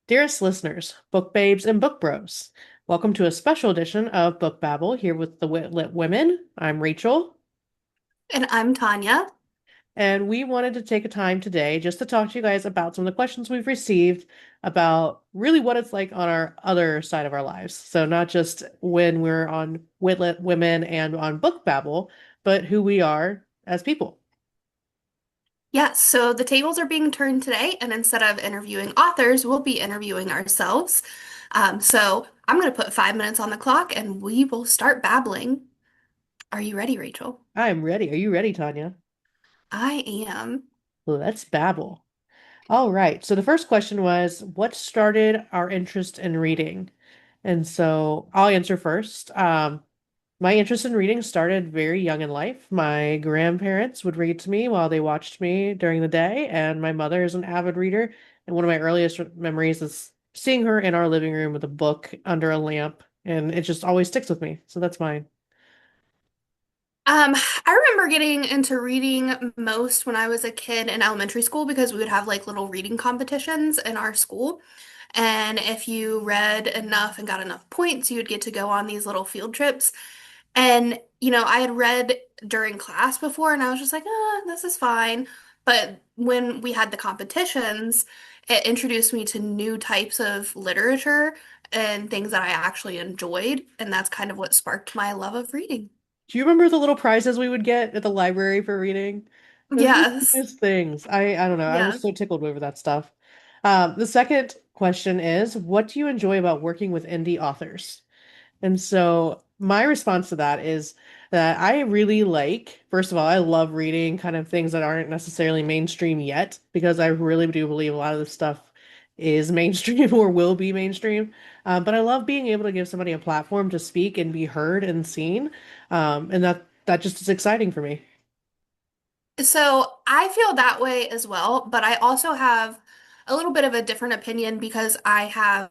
Dearest listeners, book babes and book bros, welcome to a special edition of Book Babble here with the Wit.Lit Women. I'm Rachel, And I'm Tonya. and we wanted to take a time today just to talk to you guys about some of the questions we've received about really what it's like on our other side of our lives. So, not just when we're on Wit.Lit Women and on Book Babble, but who we are as people. Yes, so the tables are being turned today, and instead of interviewing authors, we'll be interviewing ourselves. So I'm going to put 5 minutes on the clock and we will start babbling. Are you ready, Rachel? I'm ready. Are you ready, Tanya? I am. Let's babble. All right. So the first question was, what started our interest in reading? And so I'll answer first. My interest in reading started very young in life. My grandparents would read to me while they watched me during the day, and my mother is an avid reader. And one of my earliest memories is seeing her in our living room with a book under a lamp, and it just always sticks with me. So that's mine. I remember getting into reading most when I was a kid in elementary school because we would have like little reading competitions in our school. And if you read enough and got enough points, you would get to go on these little field trips. And, I had read during class before and I was just like, this is fine. But when we had the competitions, it introduced me to new types of literature and things that I actually enjoyed. And that's kind of what sparked my love of reading. Do you remember the little prizes we would get at the library for reading? Those are the Yes. cutest things. I don't know. I was Yes. so tickled over that stuff. The second question is, what do you enjoy about working with indie authors? And so my response to that is that I really like, first of all, I love reading kind of things that aren't necessarily mainstream yet, because I really do believe a lot of this stuff is mainstream or will be mainstream. But I love being able to give somebody a platform to speak and be heard and seen. And that just is exciting for me. So I feel that way as well, but I also have a little bit of a different opinion because I have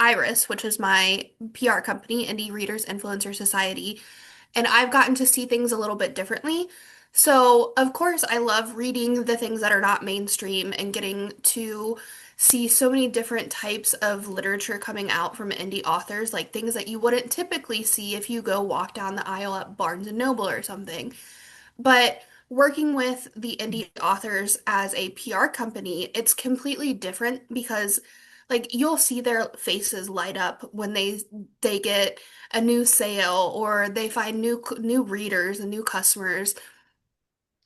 Iris, which is my PR company, Indie Readers Influencer Society, and I've gotten to see things a little bit differently. So, of course, I love reading the things that are not mainstream and getting to see so many different types of literature coming out from indie authors, like things that you wouldn't typically see if you go walk down the aisle at Barnes and Noble or something. But working with the indie authors as a PR company, it's completely different because like you'll see their faces light up when they get a new sale or they find new readers and new customers.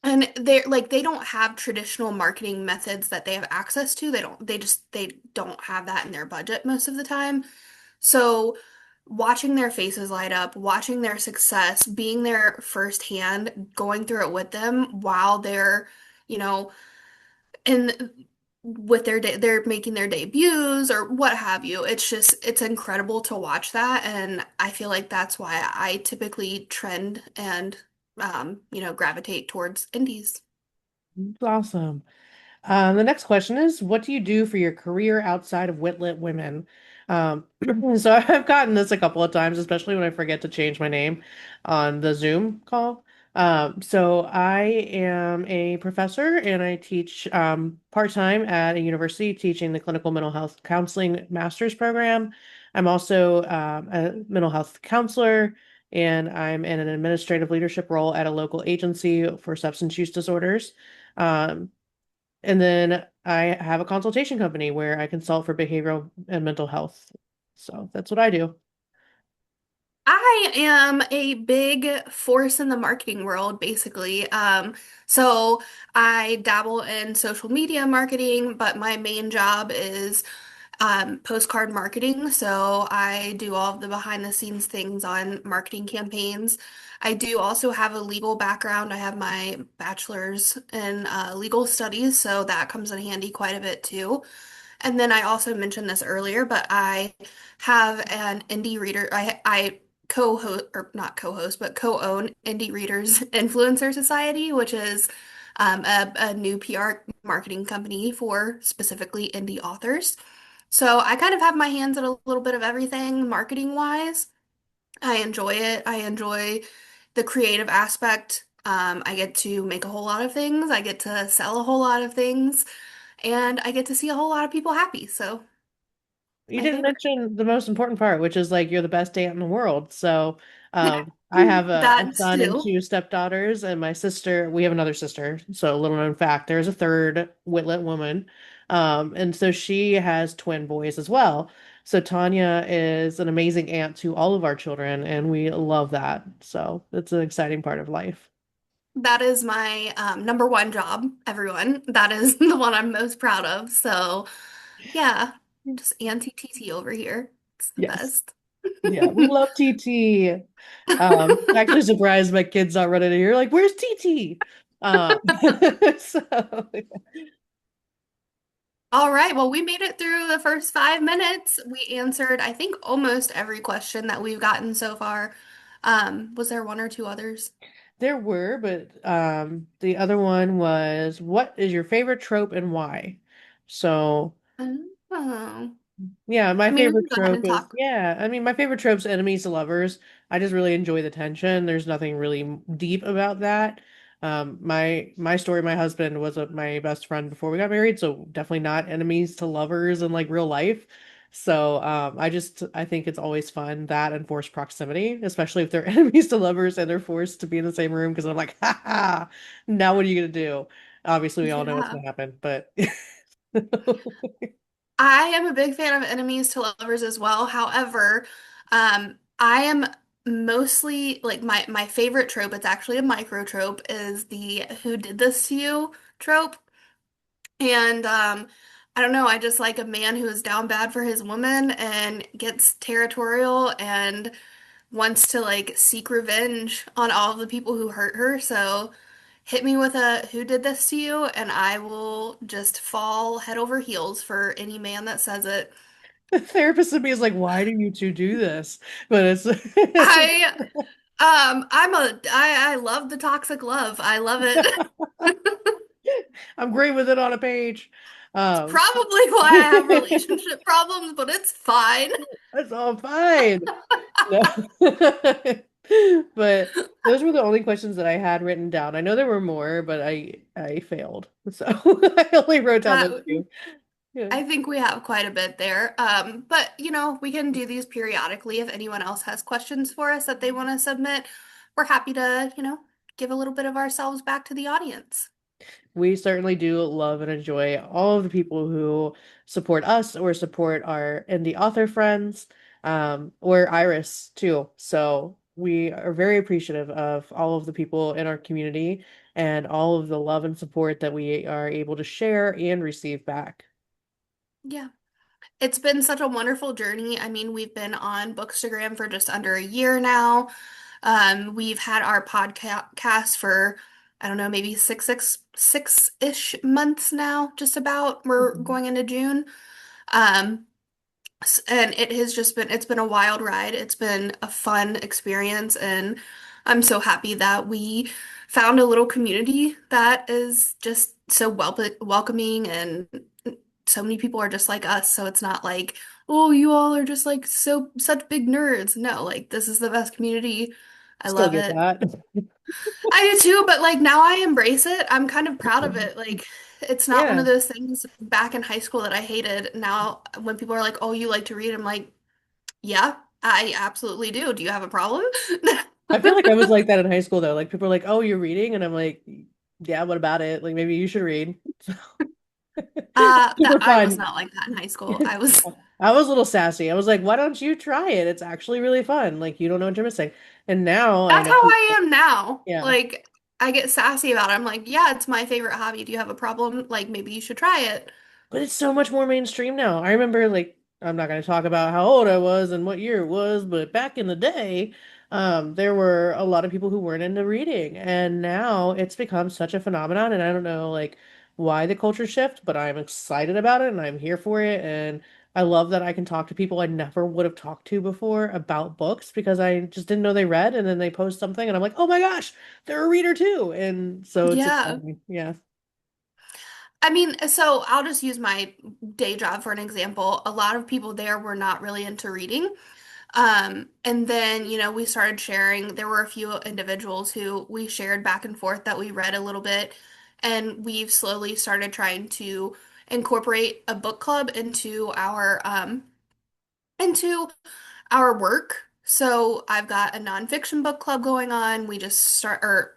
And they don't have traditional marketing methods that they have access to. They don't have that in their budget most of the time. So watching their faces light up, watching their success, being there firsthand, going through it with them while they're, you know, in with they're making their debuts or what have you. It's incredible to watch that, and I feel like that's why I typically trend and gravitate towards indies. It's awesome. The next question is, what do you do for your career outside of Wit.Lit Women? Um, so I've gotten this a couple of times, especially when I forget to change my name on the Zoom call. So I am a professor and I teach part-time at a university teaching the clinical mental health counseling master's program. I'm also a mental health counselor and I'm in an administrative leadership role at a local agency for substance use disorders. Um, and then I have a consultation company where I consult for behavioral and mental health. So that's what I do. I am a big force in the marketing world, basically. So I dabble in social media marketing, but my main job is postcard marketing. So I do all of the behind the scenes things on marketing campaigns. I do also have a legal background. I have my bachelor's in legal studies, so that comes in handy quite a bit too. And then I also mentioned this earlier, but I have an indie reader. I co-host or not co-host, but co-own Indie Readers Influencer Society, which is a new PR marketing company for specifically indie authors. So I kind of have my hands in a little bit of everything marketing wise. I enjoy it. I enjoy the creative aspect. I get to make a whole lot of things. I get to sell a whole lot of things, and I get to see a whole lot of people happy. So. You my didn't favorite. mention the most important part, which is like you're the best aunt in the world. So, I have a That son and too. two stepdaughters, and my sister, we have another sister. So, a little known fact, there's a third Wit.Lit woman. And so she has twin boys as well. So, Tonya is an amazing aunt to all of our children, and we love that. So, it's an exciting part of life. That is my number one job, everyone. That is the one I'm most proud of. So, yeah, just Auntie TT over here. It's the Yes. best. Yeah, we love TT. Actually surprised my kids not running in here. Like, where's TT? Um, so All right, well, we made it through the first 5 minutes. We answered, I think, almost every question that we've gotten so far. Was there one or two others? there were, but the other one was, what is your favorite trope and why? So Oh, yeah, my I mean, we favorite can go ahead trope and is, talk. yeah, I mean, my favorite trope's enemies to lovers. I just really enjoy the tension. There's nothing really deep about that. My story, my husband was my best friend before we got married, so definitely not enemies to lovers in like real life. So, I think it's always fun that and forced proximity, especially if they're enemies to lovers and they're forced to be in the same room because I'm like, ha ha, now what are you gonna do? Obviously, we all know what's Yeah. gonna happen, but I am a big fan of enemies to lovers as well. However, I am mostly like my favorite trope, it's actually a micro trope, is the who did this to you trope. And I don't know, I just like a man who is down bad for his woman and gets territorial and wants to like seek revenge on all of the people who hurt her. So hit me with a who did this to you, and I will just fall head over heels for any man that says it. the therapist in me is like, why do you two do this? But it's I I love the toxic love. I love it. I'm great with it on a page. It's Um, probably why I have relationship problems, but it's fine. that's all fine. No. But those were the only questions that I had written down. I know there were more, but I failed. So I only wrote down those Uh, two. Yeah. I think we have quite a bit there. But we can do these periodically if anyone else has questions for us that they want to submit. We're happy to, give a little bit of ourselves back to the audience. We certainly do love and enjoy all of the people who support us or support our indie author friends, or Iris too. So we are very appreciative of all of the people in our community and all of the love and support that we are able to share and receive back. Yeah. It's been such a wonderful journey. I mean, we've been on Bookstagram for just under a year now. We've had our podcast for, I don't know, maybe six-ish months now, just about. We're Mhm. going into June. Um, and it's been a wild ride. It's been a fun experience, and I'm so happy that we found a little community that is just so welcoming, and so many people are just like us. So it's not like, oh, you all are just like such big nerds. No, like this is the best community. I Still love get it. that. I do too, but like now I embrace it. I'm kind of proud of it. Like it's not one Yeah. of those things back in high school that I hated. Now when people are like, "Oh, you like to read?" I'm like, "Yeah, I absolutely do. Do you have a problem?" I feel like I was like that in high school though. Like people are like, "Oh, you're reading?" And I'm like, "Yeah, what about it? Like maybe you should read." That Super I was fun. not like that in high school. I was I was a little sassy. I was like, why don't you try it? It's actually really fun. Like, you don't know what you're missing. And now I That's know how I people, am now. yeah. Like I get sassy about it. I'm like, "Yeah, it's my favorite hobby. Do you have a problem? Like maybe you should try it." But it's so much more mainstream now. I remember, like, I'm not going to talk about how old I was and what year it was, but back in the day, there were a lot of people who weren't into reading. And now it's become such a phenomenon. And I don't know, like, why the culture shift, but I'm excited about it and I'm here for it. And I love that I can talk to people I never would have talked to before about books because I just didn't know they read. And then they post something and I'm like, oh my gosh, they're a reader too. And so it's Yeah. exciting. Yeah. I mean, so I'll just use my day job for an example. A lot of people there were not really into reading. And then, we started sharing. There were a few individuals who we shared back and forth that we read a little bit, and we've slowly started trying to incorporate a book club into our into our work. So I've got a nonfiction book club going on. We just start, or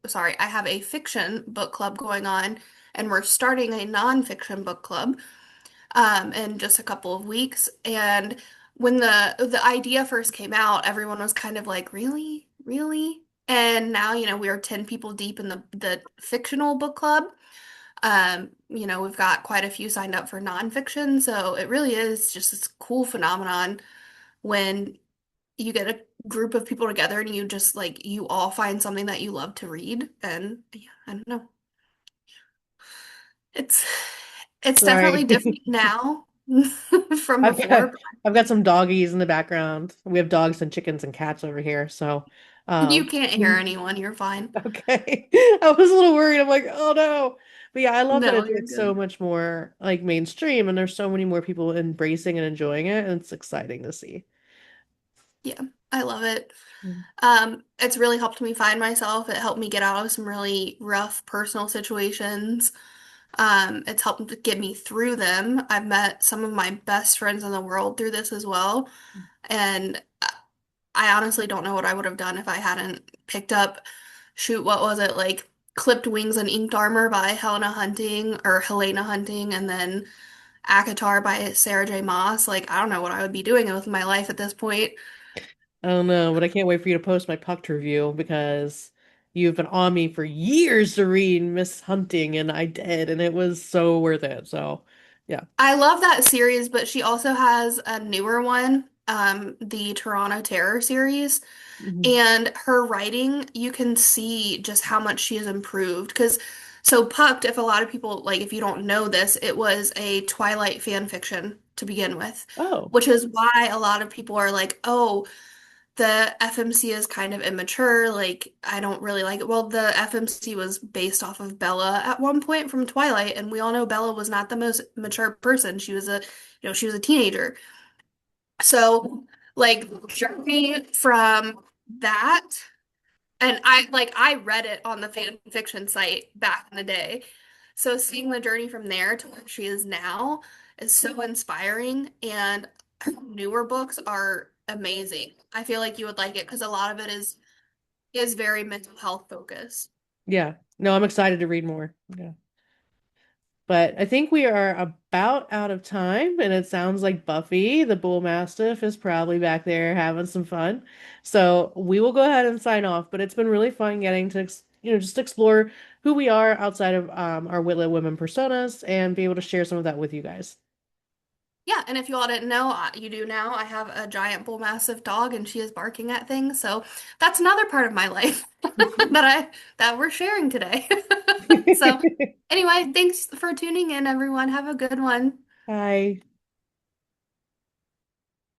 sorry, I have a fiction book club going on, and we're starting a nonfiction book club in just a couple of weeks. And when the idea first came out, everyone was kind of like, "Really? Really?" And now, we are 10 people deep in the fictional book club. We've got quite a few signed up for nonfiction, so it really is just this cool phenomenon when you get a group of people together and you just like you all find something that you love to read. And yeah, I don't know. It's it's definitely Sorry. different now from I've got before. I've got some doggies in the background. We have dogs and chickens and cats over here, so You um can't hear anyone, you're fine. okay. I was a little worried. I'm like, oh no. But yeah, I love that No, it's you're so good. much more like mainstream and there's so many more people embracing and enjoying it, and it's exciting to see. Yeah, I love it. Mm. It's really helped me find myself. It helped me get out of some really rough personal situations. It's helped to get me through them. I've met some of my best friends in the world through this as well. And I honestly don't know what I would have done if I hadn't picked up, shoot, what was it, like Clipped Wings and Inked Armor by Helena Hunting, and then ACOTAR by Sarah J. Maas. Like, I don't know what I would be doing with my life at this point. I don't know, but I can't wait for you to post my Pucked review because you've been on me for years to read Miss Hunting, and I did, and it was so worth it. So, yeah. I love that series, but she also has a newer one, the Toronto Terror series. Mhm. And her writing, you can see just how much she has improved. Because, so Pucked, if a lot of people, like, if you don't know this, it was a Twilight fan fiction to begin with, Oh, which is why a lot of people are like, oh, the FMC is kind of immature. Like, I don't really like it. Well, the FMC was based off of Bella at one point from Twilight, and we all know Bella was not the most mature person. She was a teenager. So, like, journey from that, and I read it on the fan fiction site back in the day. So seeing the journey from there to where she is now is so inspiring, and her newer books are amazing. I feel like you would like it because a lot of it is very mental health focused. yeah. No, I'm excited to read more. Yeah. But I think we are about out of time, and it sounds like Buffy, the Bull Mastiff, is probably back there having some fun. So we will go ahead and sign off. But it's been really fun getting to, just explore who we are outside of our Wit.Lit Women personas and be able to share some of that with you guys. Yeah, and if you all didn't know, you do now. I have a giant bull mastiff dog, and she is barking at things. So that's another part of my life that we're sharing today. So anyway, thanks for tuning in, everyone. Have a good one. Bye.